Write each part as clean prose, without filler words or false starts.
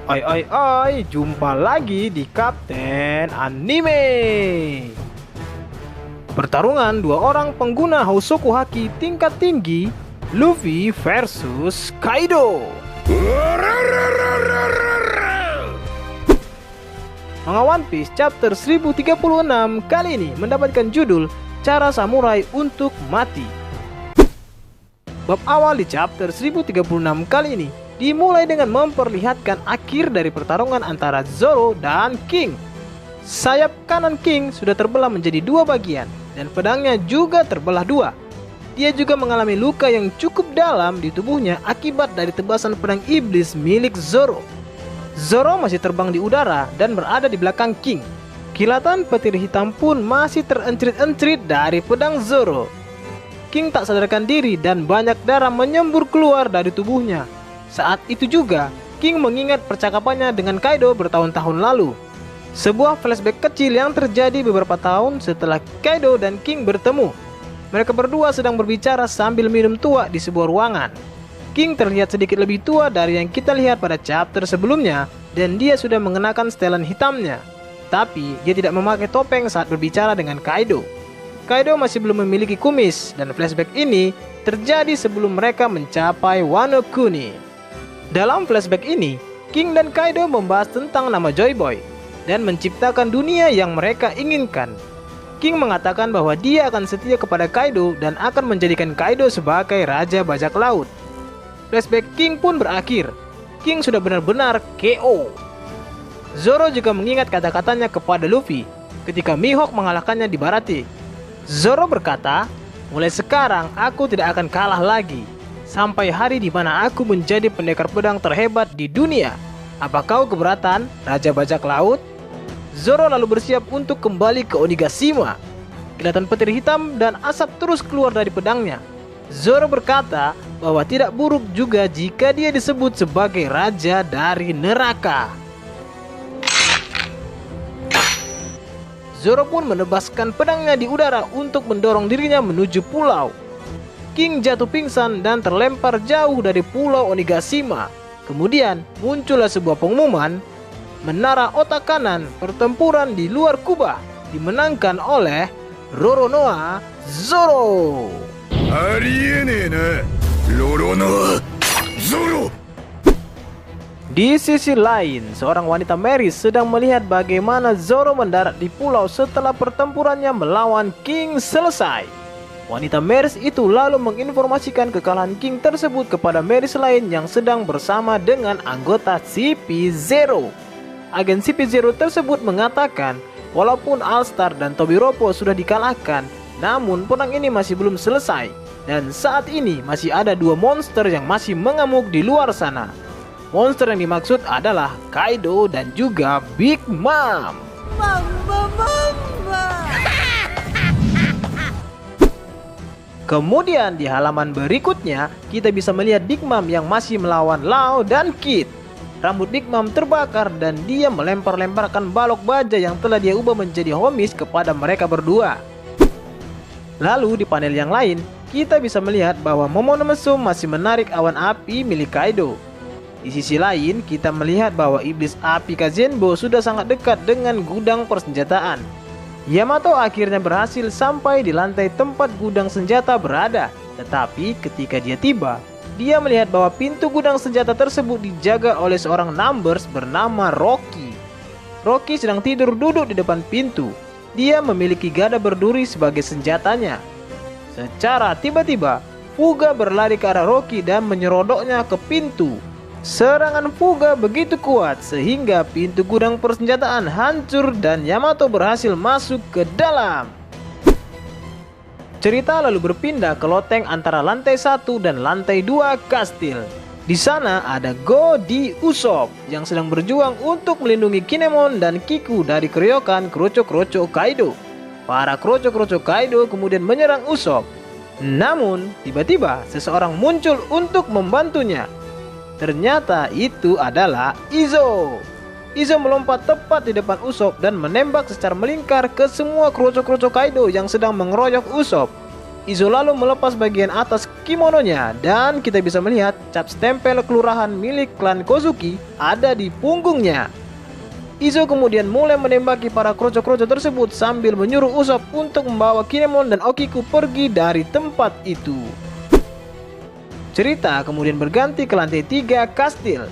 Jumpa lagi di Kapten Anime. Pertarungan dua orang pengguna Hosoku Haki tingkat tinggi, Luffy versus Kaido. Manga One Piece chapter 1036 kali ini mendapatkan judul Cara Samurai untuk Mati. Bab awal di chapter 1036 kali ini dimulai dengan memperlihatkan akhir dari pertarungan antara Zoro dan King. Sayap kanan King sudah terbelah menjadi dua bagian dan pedangnya juga terbelah dua. Dia juga mengalami luka yang cukup dalam di tubuhnya akibat dari tebasan pedang iblis milik Zoro. Zoro masih terbang di udara dan berada di belakang King. Kilatan petir hitam pun masih terencrit-encrit dari pedang Zoro. King tak sadarkan diri dan banyak darah menyembur keluar dari tubuhnya. Saat itu juga, King mengingat percakapannya dengan Kaido bertahun-tahun lalu. Sebuah flashback kecil yang terjadi beberapa tahun setelah Kaido dan King bertemu. Mereka berdua sedang berbicara sambil minum tua di sebuah ruangan. King terlihat sedikit lebih tua dari yang kita lihat pada chapter sebelumnya, dan dia sudah mengenakan setelan hitamnya. Tapi, dia tidak memakai topeng saat berbicara dengan Kaido. Kaido masih belum memiliki kumis, dan flashback ini terjadi sebelum mereka mencapai Wano Kuni. Dalam flashback ini, King dan Kaido membahas tentang nama Joy Boy dan menciptakan dunia yang mereka inginkan. King mengatakan bahwa dia akan setia kepada Kaido dan akan menjadikan Kaido sebagai Raja Bajak Laut. Flashback King pun berakhir. King sudah benar-benar KO. Zoro juga mengingat kata-katanya kepada Luffy ketika Mihawk mengalahkannya di Baratie. Zoro berkata, "Mulai sekarang aku tidak akan kalah lagi. Sampai hari di mana aku menjadi pendekar pedang terhebat di dunia. Apa kau keberatan, Raja Bajak Laut?" Zoro lalu bersiap untuk kembali ke Onigashima. Kilatan petir hitam dan asap terus keluar dari pedangnya. Zoro berkata bahwa tidak buruk juga jika dia disebut sebagai Raja dari Neraka. Zoro pun menebaskan pedangnya di udara untuk mendorong dirinya menuju pulau. King jatuh pingsan dan terlempar jauh dari pulau Onigashima. Kemudian muncullah sebuah pengumuman, menara otak kanan pertempuran di luar Kuba dimenangkan oleh Roronoa Zoro. Di sisi lain, seorang wanita Meris sedang melihat bagaimana Zoro mendarat di pulau setelah pertempurannya melawan King selesai. Wanita Meris itu lalu menginformasikan kekalahan King tersebut kepada Meris lain yang sedang bersama dengan anggota CP0. Agen CP0 tersebut mengatakan, walaupun All-Star dan Tobiropo sudah dikalahkan, namun perang ini masih belum selesai. Dan saat ini masih ada dua monster yang masih mengamuk di luar sana. Monster yang dimaksud adalah Kaido dan juga Big Mom. Kemudian di halaman berikutnya, kita bisa melihat Big Mom yang masih melawan Lau dan Kid. Rambut Big Mom terbakar dan dia melempar-lemparkan balok baja yang telah dia ubah menjadi homies kepada mereka berdua. Lalu di panel yang lain, kita bisa melihat bahwa Momonosuke masih menarik awan api milik Kaido. Di sisi lain, kita melihat bahwa iblis api Kazenbo sudah sangat dekat dengan gudang persenjataan. Yamato akhirnya berhasil sampai di lantai tempat gudang senjata berada. Tetapi ketika dia tiba, dia melihat bahwa pintu gudang senjata tersebut dijaga oleh seorang Numbers bernama Rocky. Rocky sedang tidur duduk di depan pintu. Dia memiliki gada berduri sebagai senjatanya. Secara tiba-tiba, Fuga berlari ke arah Rocky dan menyerodoknya ke pintu. Serangan Fuga begitu kuat sehingga pintu gudang persenjataan hancur dan Yamato berhasil masuk ke dalam. Cerita lalu berpindah ke loteng antara lantai 1 dan lantai 2 kastil. Di sana ada Go di Usopp yang sedang berjuang untuk melindungi Kinemon dan Kiku dari keroyokan kroco-kroco Kaido. Para kroco-kroco Kaido kemudian menyerang Usopp. Namun, tiba-tiba seseorang muncul untuk membantunya. Ternyata itu adalah Izo. Izo melompat tepat di depan Usopp dan menembak secara melingkar ke semua kroco-kroco Kaido yang sedang mengeroyok Usopp. Izo lalu melepas bagian atas kimononya dan kita bisa melihat cap stempel kelurahan milik klan Kozuki ada di punggungnya. Izo kemudian mulai menembaki para kroco-kroco tersebut sambil menyuruh Usopp untuk membawa Kinemon dan Okiku pergi dari tempat itu. Cerita kemudian berganti ke lantai 3 kastil.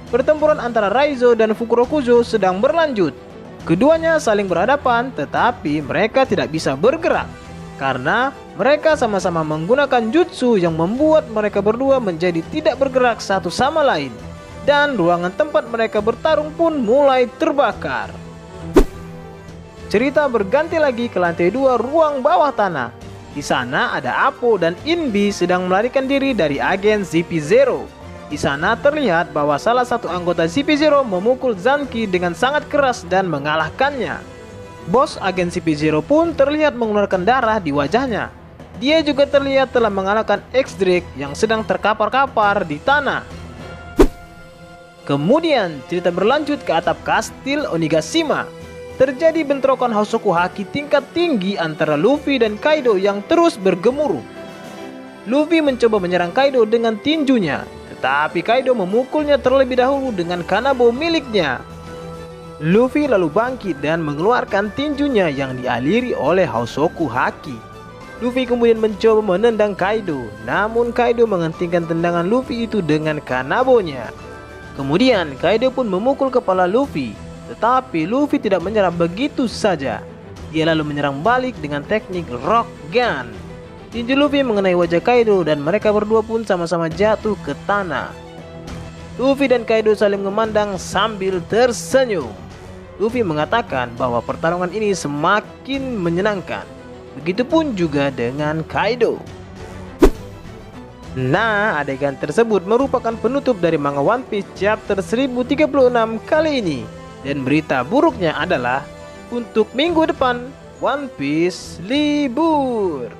Pertempuran antara Raizo dan Fukurokuzo sedang berlanjut. Keduanya saling berhadapan tetapi mereka tidak bisa bergerak karena mereka sama-sama menggunakan jutsu yang membuat mereka berdua menjadi tidak bergerak satu sama lain. Dan ruangan tempat mereka bertarung pun mulai terbakar. Cerita berganti lagi ke lantai 2 ruang bawah tanah. Di sana ada Apo dan Inbi sedang melarikan diri dari agen CP0. Di sana terlihat bahwa salah satu anggota CP0 memukul Zanki dengan sangat keras dan mengalahkannya. Bos agen CP0 pun terlihat mengeluarkan darah di wajahnya. Dia juga terlihat telah mengalahkan X-Drake yang sedang terkapar-kapar di tanah. Kemudian cerita berlanjut ke atap kastil Onigashima. Terjadi bentrokan Hosoku Haki tingkat tinggi antara Luffy dan Kaido yang terus bergemuruh. Luffy mencoba menyerang Kaido dengan tinjunya, tetapi Kaido memukulnya terlebih dahulu dengan kanabo miliknya. Luffy lalu bangkit dan mengeluarkan tinjunya yang dialiri oleh Hosoku Haki. Luffy kemudian mencoba menendang Kaido, namun Kaido menghentikan tendangan Luffy itu dengan kanabonya. Kemudian Kaido pun memukul kepala Luffy, tetapi Luffy tidak menyerah begitu saja. Dia lalu menyerang balik dengan teknik Rock Gun. Tinju Luffy mengenai wajah Kaido dan mereka berdua pun sama-sama jatuh ke tanah. Luffy dan Kaido saling memandang sambil tersenyum. Luffy mengatakan bahwa pertarungan ini semakin menyenangkan. Begitupun juga dengan Kaido. Nah, adegan tersebut merupakan penutup dari manga One Piece chapter 1036 kali ini. Dan berita buruknya adalah untuk minggu depan One Piece libur.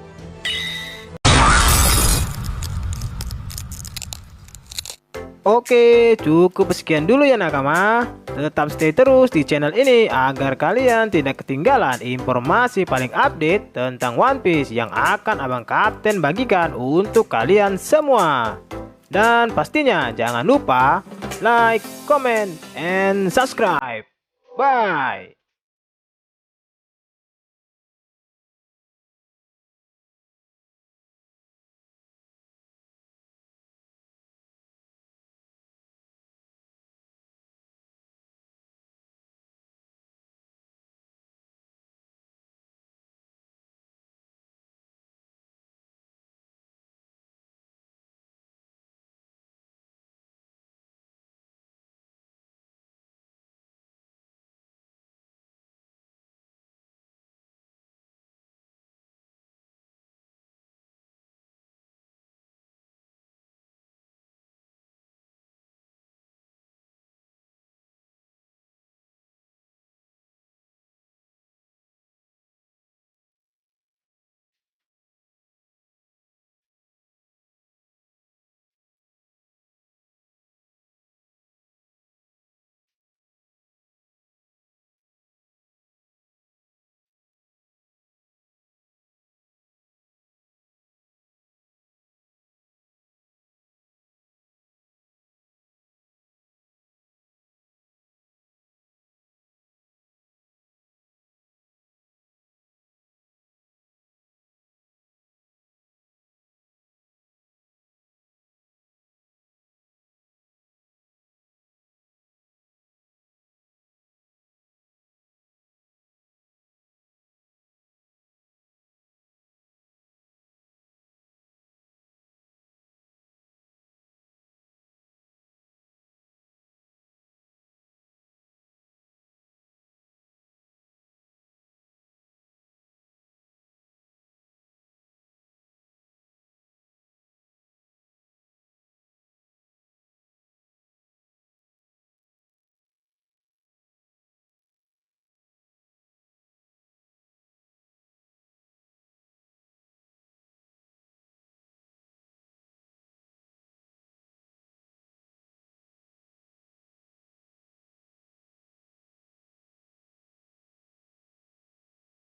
Oke, cukup sekian dulu ya nakama. Tetap stay terus di channel ini agar kalian tidak ketinggalan informasi paling update tentang One Piece yang akan Abang Kapten bagikan untuk kalian semua. Dan pastinya jangan lupa like, comment, and subscribe. Bye.